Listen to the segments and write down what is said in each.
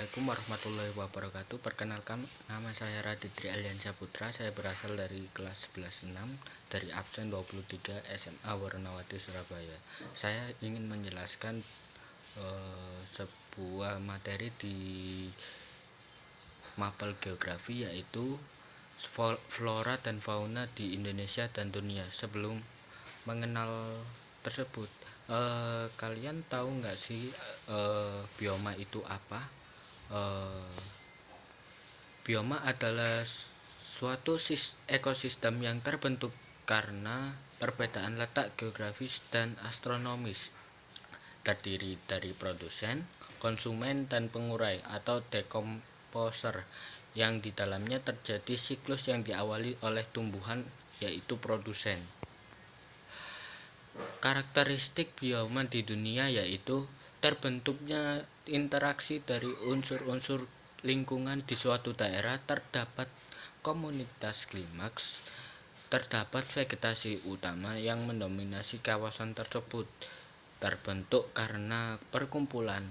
Assalamualaikum warahmatullahi wabarakatuh. Perkenalkan, nama saya Raditri Aliansyah Putra. Saya berasal dari kelas 11-6 dari absen 23 SMA Warnawati Surabaya. Saya ingin menjelaskan sebuah materi di mapel geografi, yaitu flora dan fauna di Indonesia dan dunia. Sebelum mengenal tersebut, kalian tahu nggak sih bioma itu apa? Bioma adalah suatu ekosistem yang terbentuk karena perbedaan letak geografis dan astronomis, terdiri dari produsen, konsumen, dan pengurai atau dekomposer, yang di dalamnya terjadi siklus yang diawali oleh tumbuhan, yaitu produsen. Karakteristik bioma di dunia yaitu terbentuknya interaksi dari unsur-unsur lingkungan di suatu daerah, terdapat komunitas klimaks, terdapat vegetasi utama yang mendominasi kawasan tersebut, terbentuk karena perkumpulan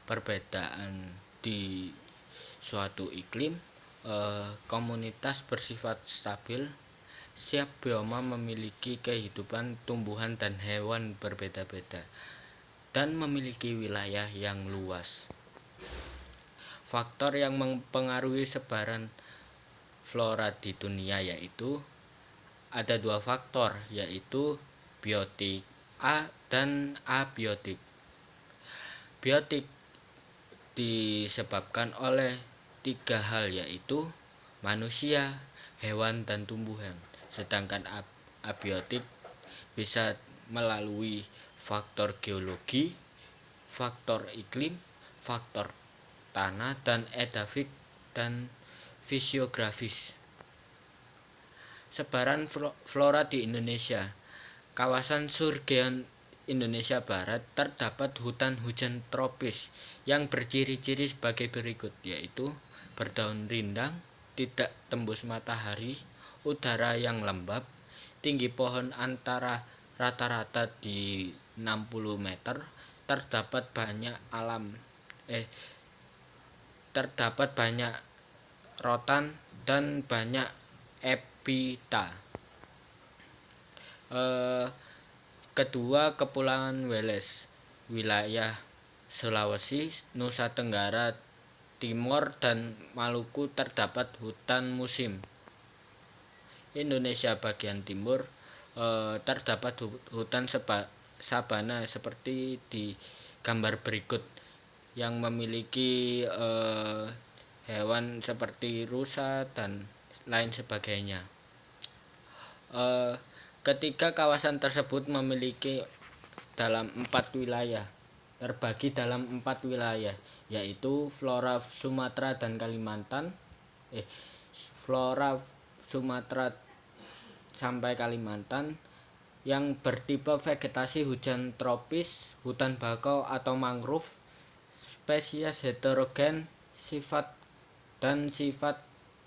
perbedaan di suatu iklim. Komunitas bersifat stabil. Setiap bioma memiliki kehidupan tumbuhan dan hewan berbeda-beda dan memiliki wilayah yang luas. Faktor yang mempengaruhi sebaran flora di dunia yaitu ada dua faktor, yaitu biotik dan abiotik. Biotik disebabkan oleh tiga hal, yaitu manusia, hewan, dan tumbuhan. Sedangkan abiotik bisa melalui faktor geologi, faktor iklim, faktor tanah, dan edafik dan fisiografis. Sebaran flora di Indonesia. Kawasan surgeon Indonesia Barat terdapat hutan hujan tropis yang berciri-ciri sebagai berikut, yaitu berdaun rindang, tidak tembus matahari, udara yang lembab, tinggi pohon antara rata-rata di 60 meter, terdapat banyak rotan dan banyak epita. Kedua, Kepulauan Weles, wilayah Sulawesi, Nusa Tenggara Timur, dan Maluku terdapat hutan musim. Indonesia bagian timur terdapat hutan sabana seperti di gambar berikut, yang memiliki hewan seperti rusa dan lain sebagainya. Ketiga, kawasan tersebut terbagi dalam 4 wilayah, yaitu flora Sumatera dan Kalimantan, flora Sumatera sampai Kalimantan, yang bertipe vegetasi hujan tropis, hutan bakau atau mangrove, spesies heterogen, sifat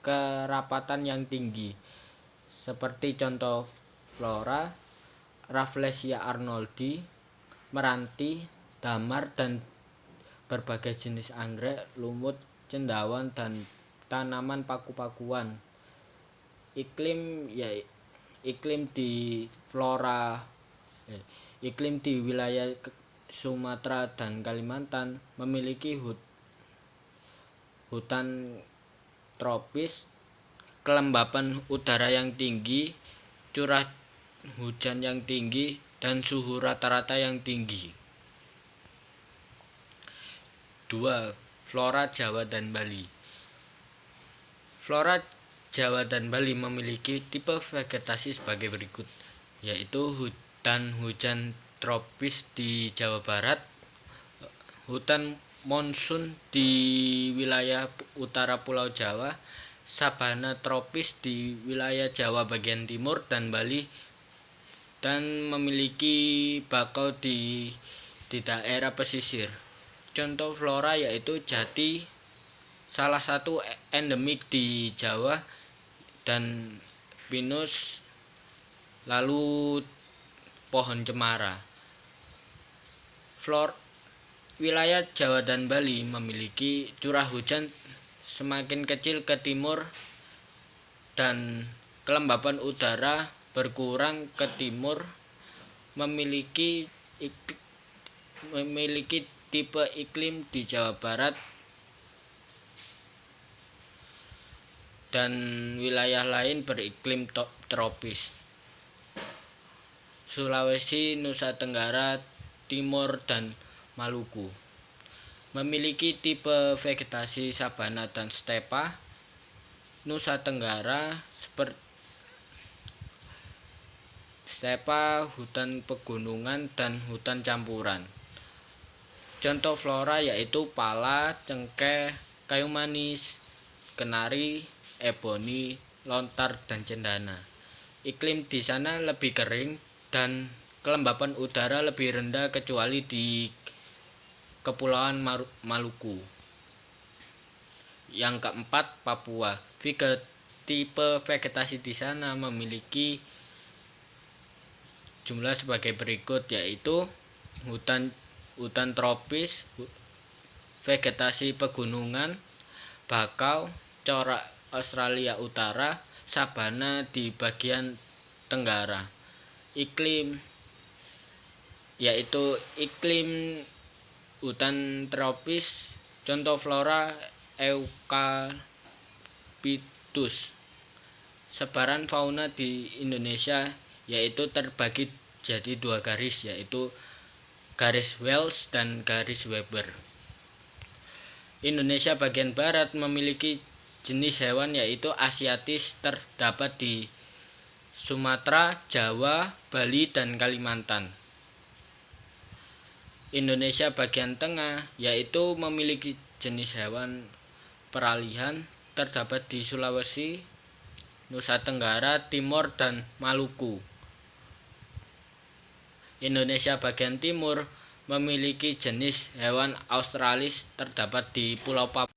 kerapatan yang tinggi, seperti contoh flora Rafflesia arnoldi, meranti, damar, dan berbagai jenis anggrek, lumut, cendawan, dan tanaman paku-pakuan. Iklim di wilayah Sumatera dan Kalimantan memiliki hutan tropis, kelembapan udara yang tinggi, curah hujan yang tinggi, dan suhu rata-rata yang tinggi. 2. Flora Jawa dan Bali. Flora Jawa dan Bali memiliki tipe vegetasi sebagai berikut, yaitu hutan hujan tropis di Jawa Barat, hutan monsun di wilayah utara Pulau Jawa, sabana tropis di wilayah Jawa bagian timur dan Bali, dan memiliki bakau di daerah pesisir. Contoh flora yaitu jati, salah satu endemik di Jawa, dan pinus, lalu pohon cemara. wilayah Jawa dan Bali memiliki curah hujan semakin kecil ke timur dan kelembapan udara berkurang ke timur. Memiliki tipe iklim di Jawa Barat dan wilayah lain beriklim tropis. Sulawesi, Nusa Tenggara Timur dan Maluku memiliki tipe vegetasi sabana dan stepa. Nusa Tenggara seperti stepa, hutan pegunungan dan hutan campuran. Contoh flora yaitu pala, cengkeh, kayu manis, kenari, eboni, lontar dan cendana. Iklim di sana lebih kering dan kelembapan udara lebih rendah kecuali di Kepulauan Maluku. Yang keempat, Papua. Tipe vegetasi di sana memiliki jumlah sebagai berikut, yaitu hutan tropis, vegetasi pegunungan, bakau, corak Australia Utara, sabana di bagian tenggara. Iklim yaitu iklim hutan tropis, contoh flora eukaliptus. Sebaran fauna di Indonesia yaitu terbagi jadi 2 garis, yaitu garis Wells dan garis Weber. Indonesia bagian barat memiliki jenis hewan yaitu asiatis, terdapat di Sumatera, Jawa, Bali dan Kalimantan. Indonesia bagian tengah yaitu memiliki jenis hewan peralihan, terdapat di Sulawesi, Nusa Tenggara Timur dan Maluku. Indonesia bagian timur memiliki jenis hewan australis, terdapat di Pulau Papua.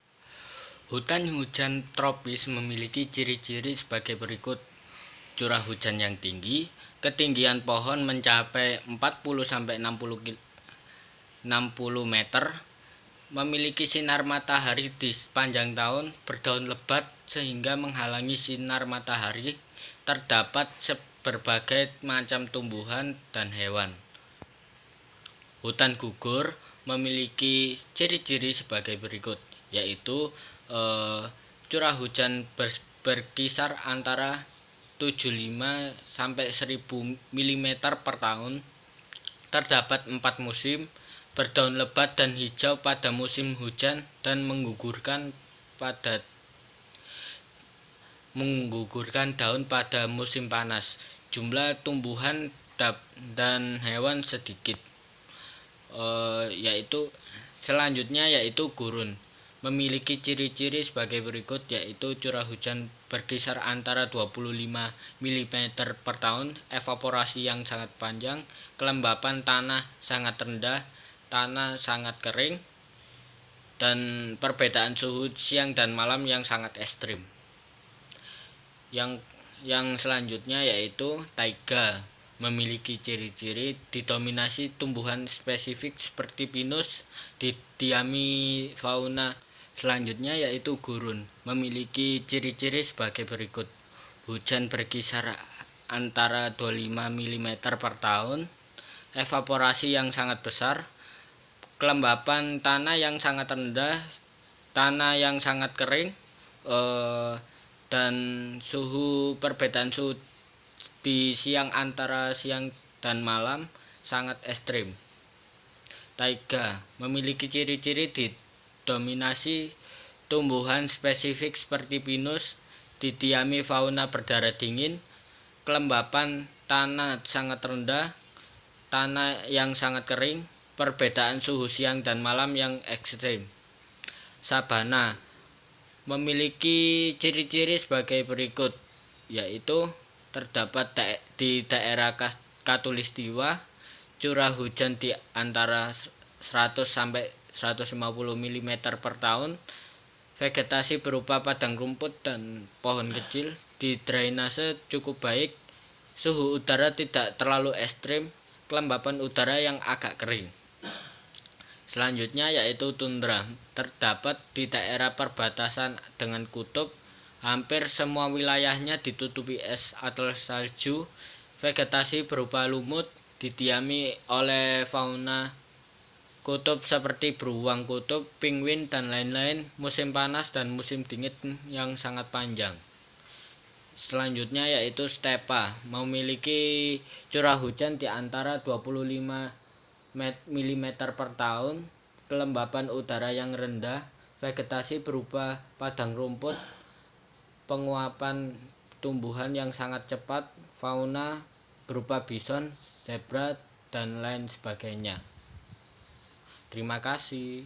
Hutan hujan tropis memiliki ciri-ciri sebagai berikut. Curah hujan yang tinggi, ketinggian pohon mencapai 40-60 meter, memiliki sinar matahari di sepanjang tahun, berdaun lebat sehingga menghalangi sinar matahari, terdapat berbagai macam tumbuhan dan hewan. Hutan gugur memiliki ciri-ciri sebagai berikut, yaitu curah hujan berkisar antara 75 sampai 1000 mm per tahun, terdapat 4 musim, berdaun lebat dan hijau pada musim hujan dan menggugurkan daun pada musim panas. Jumlah tumbuhan dan hewan sedikit. Selanjutnya yaitu gurun, memiliki ciri-ciri sebagai berikut, yaitu curah hujan berkisar antara 25 mm per tahun, evaporasi yang sangat panjang, kelembapan tanah sangat rendah, tanah sangat kering, dan perbedaan suhu siang dan malam yang sangat ekstrim. Yang selanjutnya yaitu taiga, memiliki ciri-ciri didominasi tumbuhan spesifik seperti pinus, didiami fauna. Selanjutnya yaitu gurun, memiliki ciri-ciri sebagai berikut. Hujan berkisar antara 25 mm per tahun, evaporasi yang sangat besar, kelembapan tanah yang sangat rendah, tanah yang sangat kering, dan perbedaan suhu di siang antara siang dan malam sangat ekstrim. Taiga memiliki ciri-ciri didominasi tumbuhan spesifik seperti pinus, didiami fauna berdarah dingin, kelembapan tanah sangat rendah, tanah yang sangat kering, perbedaan suhu siang dan malam yang ekstrim. Sabana memiliki ciri-ciri sebagai berikut, yaitu terdapat di daerah Khatulistiwa, curah hujan di antara 100 sampai 150 mm per tahun, vegetasi berupa padang rumput dan pohon kecil, di drainase cukup baik, suhu udara tidak terlalu ekstrim, kelembapan udara yang agak kering. Selanjutnya yaitu tundra, terdapat di daerah perbatasan dengan kutub. Hampir semua wilayahnya ditutupi es atau salju. Vegetasi berupa lumut, didiami oleh fauna kutub seperti beruang kutub, penguin, dan lain-lain. Musim panas dan musim dingin yang sangat panjang. Selanjutnya yaitu stepa, memiliki curah hujan di antara 25 mm per tahun, kelembapan udara yang rendah, vegetasi berupa padang rumput, penguapan tumbuhan yang sangat cepat, fauna berupa bison, zebra, dan lain sebagainya. Terima kasih.